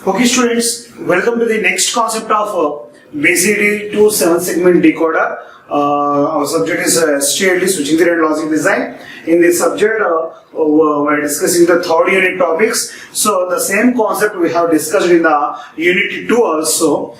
Okay students, welcome to the next concept of BCD to 7-segment decoder. Our subject is STLD, switching theory and logic design. In this subject, we're discussing the third unit topics. So the same concept we have discussed in the unit 2 also.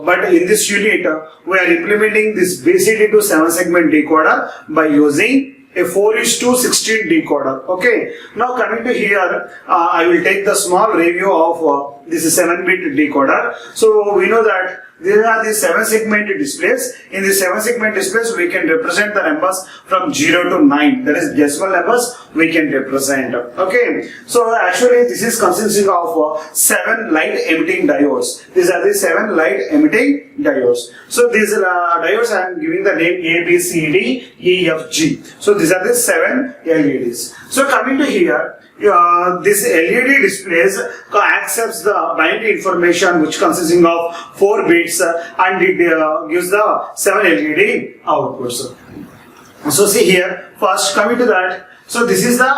But in this unit, we are implementing this BCD to 7-segment decoder by using a 4:16 decoder. Okay. Now coming to here, I will take the small review of this 7-bit decoder. So we know that there are these 7-segment displays. In the 7-segment displays, we can represent the numbers from 0 to 9. That is decimal numbers we can represent. Okay. So actually, this is consisting of 7 light emitting diodes. These are the 7 light emitting diodes. So these diodes I am giving the name A, B, C, D, E, F, G. So these are the 7 LEDs. So coming to here, this LED displays accepts the binary information which consisting of 4 bits and it gives the 7 LED outputs. So see here, first coming to that, so this is the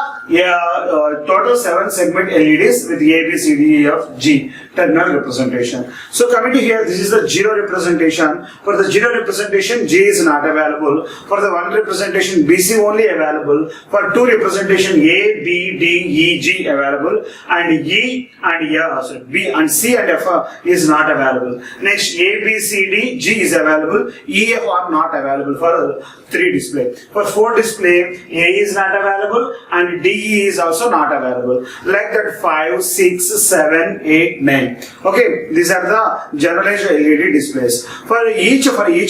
total 7-segment LEDs with A, B, C, D, E, F, G terminal representation. So coming to here, this is the 0 representation. For the 0 representation, G is not available. For the 1 representation, BC only available. For 2 representation, A, B, D, E, G available, and E and B and C and F is not available. Next, A, B, C, D, G is available. E, F are not available for 3 display. For 4 display, A is not available and D, E is also not available. Like that, 5, 6, 7, 8, 9. Okay, these are the generalized LED displays. For each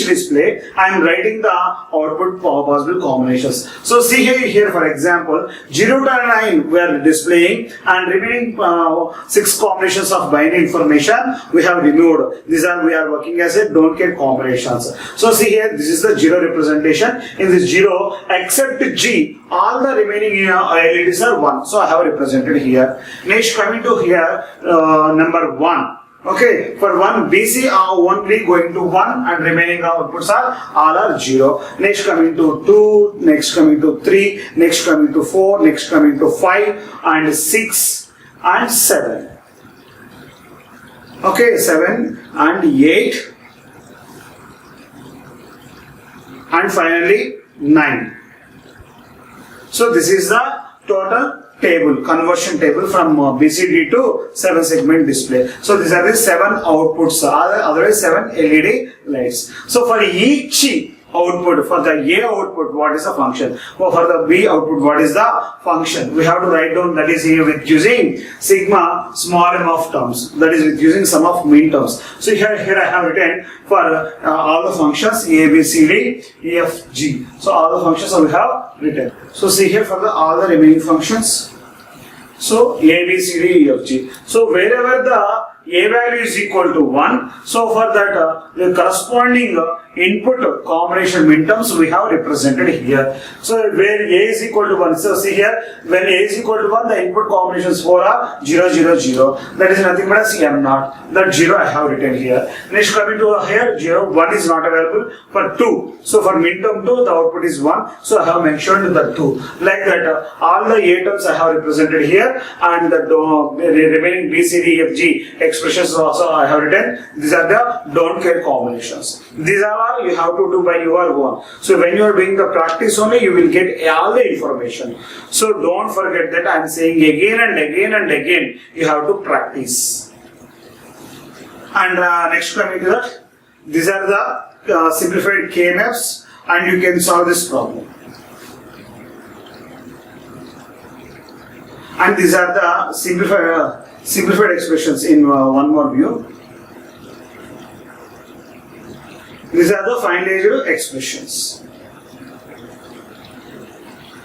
display, I am writing the output possible combinations. So see here for example, 0 to 9 we are displaying, and remaining 6 combinations of binary information we have removed. These are we are working as a don't care combinations. So see here, this is the 0 representation. In this 0, except G, all the remaining LEDs are 1. So I have represented here. Next, coming to here, number 1. Okay, for 1 BC are only going to 1 and remaining outputs all are 0. Next coming to 2, next coming to 3, next coming to 4, next coming to 5 and 6 and 7. Okay, 7 and 8 and finally 9. So this is the total table, conversion table from BCD to 7-segment display. So these are the 7 outputs, otherwise 7 LED lights. So for each output, for the A output, what is the function? For the B output, what is the function? We have to write down, that is here with using sigma small m of terms, that is with using sum of mean terms. So here I have written for all the functions A, B, C, D, E, F, G. So all the functions we have written. So see here for all the remaining functions. So A, B, C, D, E, F, G. So wherever the A value is equal to 1, so for that the corresponding input combination minterms we have represented here. So where A is equal to 1, so see here, when A is equal to 1, the input combinations for are 0, 0, 0. That is nothing but as M0. That 0 I have written here. Next coming to here, 0, 1 is not available. For 2, so for minterm 2, the output is 1. So I have mentioned the 2. Like that, all the A terms I have represented here, and the remaining B, C, D, F, G expressions also I have written. These are the don't care combinations. These are all you have to do by your own. So when you are doing the practice only, you will get all the information. So don't forget that I am saying again and again and again, you have to practice. And next coming to that, these are the simplified KMFs, and you can solve this problem. And these are the simplified expressions in one more view. These are the finalized expressions.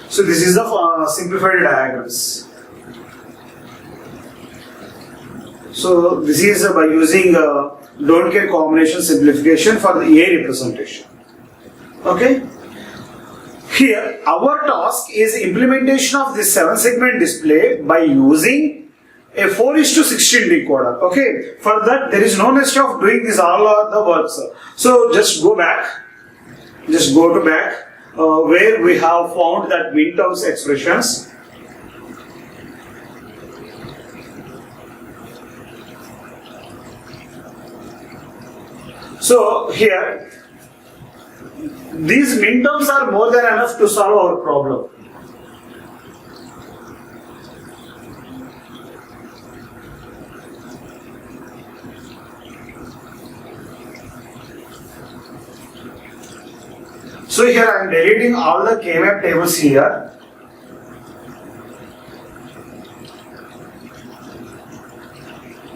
So this is the simplified diagrams. So this is by using don't care combination simplification for the A representation. Okay. Here our task is implementation of this 7-segment display by using a 4:16 decoder. Okay, for that there is no necessity of doing this all of the works. So just go back, just go to back where we have found that minterms expressions. So here, these minterms are more than enough to solve our problem. So here I am deleting all the K-map tables here.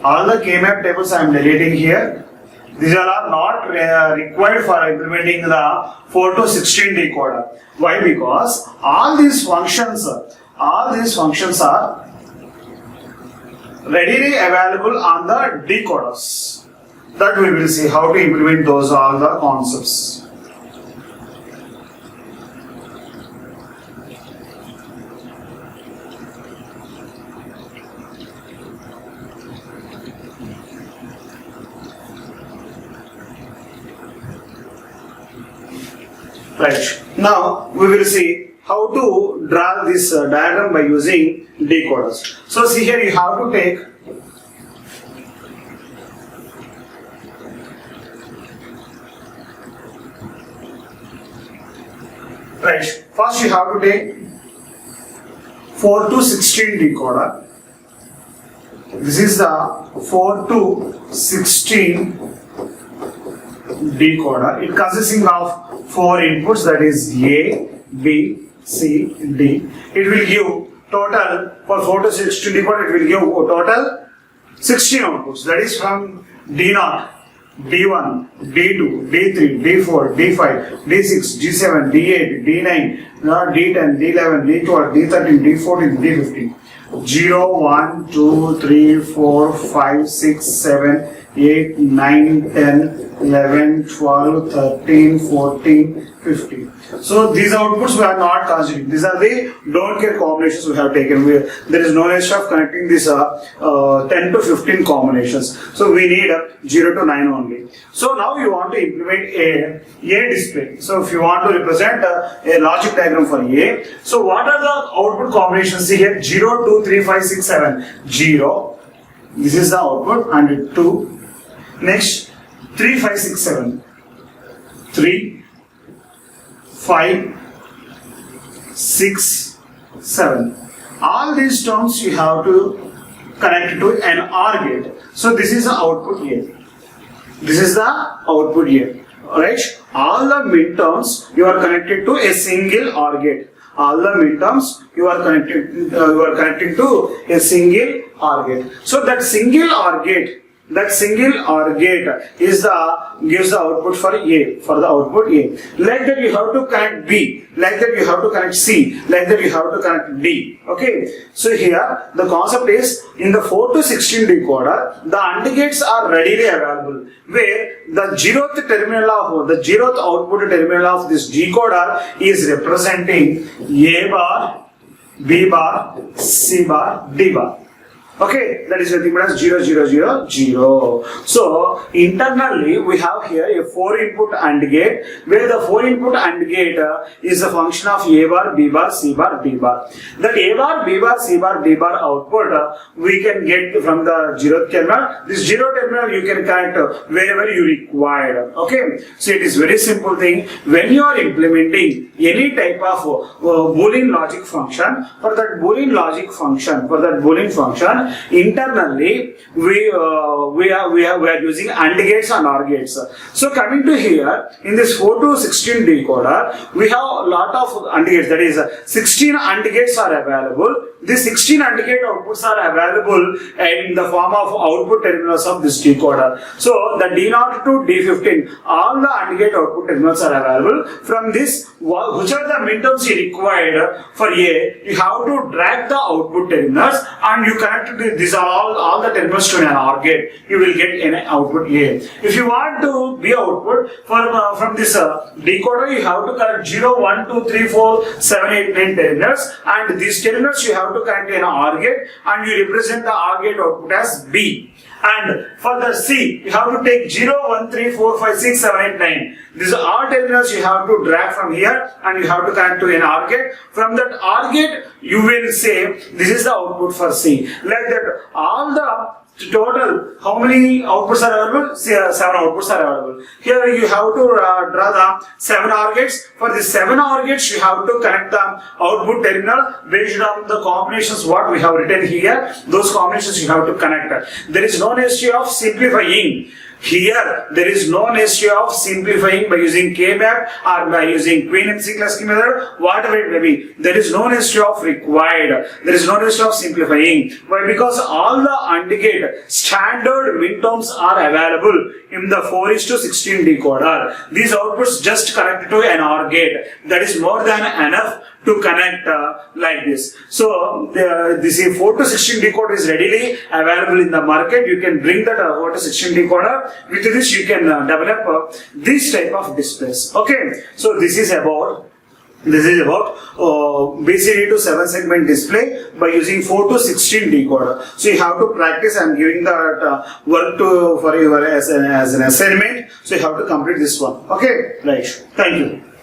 All the K-map tables I am deleting here. These are not required for implementing the 4 to 16 decoder. Why? Because all these functions are readily available on the decoders. That we will see how to implement those all the concepts. Right. Now we will see how to draw this diagram by using decoders. So see here, you have to take right. First you have to take 4 to 16 decoder. This is the 4 to 16 decoder. It consisting of 4 inputs, that is A, B, C, D. It will give total, for 4 to 16 decoder, it will give total 16 outputs. That is from D0, D1, D2, D3, D4, D5, D6, D7, D8, D9, D10, D11, D12, D13, D14, D15. 0, 1, 2, 3, 4, 5, 6, 7, 8, 9, 10, 11, 12, 13, 14, 15. So these outputs we are not considering. These are the don't care combinations we have taken. There is no need of connecting these 10 to 15 combinations. So we need 0 to 9 only. So now you want to implement a display. So if you want to represent a logic diagram for A, so what are the output combinations here? 0, 2, 3, 5, 6, 7. 0. This is the output, and 2. Next, 3, 5, 6, 7. 3, 5, 6, 7. All these terms you have to connect to an OR gate. So this is the output here. This is the output here. Alright? All the midterms you are connected to a single OR gate. All the midterms you are connecting to a single OR gate. So that single OR gate gives the output for A, for the output A. Like that you have to connect B, like that you have to connect C, like that you have to connect D. Okay. So here the concept is, in the 4 to 16 decoder, the AND gates are readily available, where the zeroth output terminal of this decoder is representing A bar, B bar, C bar, D bar. Okay, that is nothing but as 0, 0, 0, 0. So internally we have here a 4 input AND gate, where the 4 input AND gate is a function of A bar, B bar, C bar, D bar. That A bar, B bar, C bar, D bar output we can get from the 0th terminal. This 0 terminal you can connect wherever you require. Okay, so it is very simple thing. When you are implementing any type of Boolean logic function, for that Boolean function, internally we are using AND gates and OR gates. So coming to here, in this 4 to 16 decoder, we have a lot of AND gates. That is 16 AND gates are available. These 16 AND gate outputs are available in the form of output terminals of this decoder. So the D0 to D15, all the AND gate output terminals are available. From this, which are the midterms you required for A, you have to drag the output terminals and you connect these all the terminals to an OR gate. You will get an output A. If you want to be output from this decoder, you have to connect 0, 1, 2, 3, 4, 7, 8, 9 terminals, and these terminals you have to connect an OR gate, and you represent the OR gate output as B. And for the C, you have to take 0, 1, 3, 4, 5, 6, 7, 8, 9. These are terminals you have to drag from here and you have to connect to an OR gate. From that OR gate, you will say this is the output for C. Like that, all the Total, how many outputs are available? 7 outputs are available. Here you have to draw the 7 OR gates. For the 7 OR gates, you have to connect the output terminal based on the combinations what we have written here. Those combinations you have to connect. There is no necessity of simplifying. Here, there is no necessity of simplifying by using K-map or by using Queen MC Klasky method, whatever it may be. There is no necessity of required. There is no necessity of simplifying. Why? Because all the AND gate standard midterms are available in the 4:16 decoder. These outputs just connected to an OR gate. That is more than enough to connect like this. So this 4:16 decoder is readily available in the market. You can bring that 4:16 decoder. With this you can develop this type of displays. Okay. So this is about BCD to 7 segment display by using 4:16 decoder. So you have to practice. I am giving that work for you as an assignment. So you have to complete this one. Okay. Right. Thank you.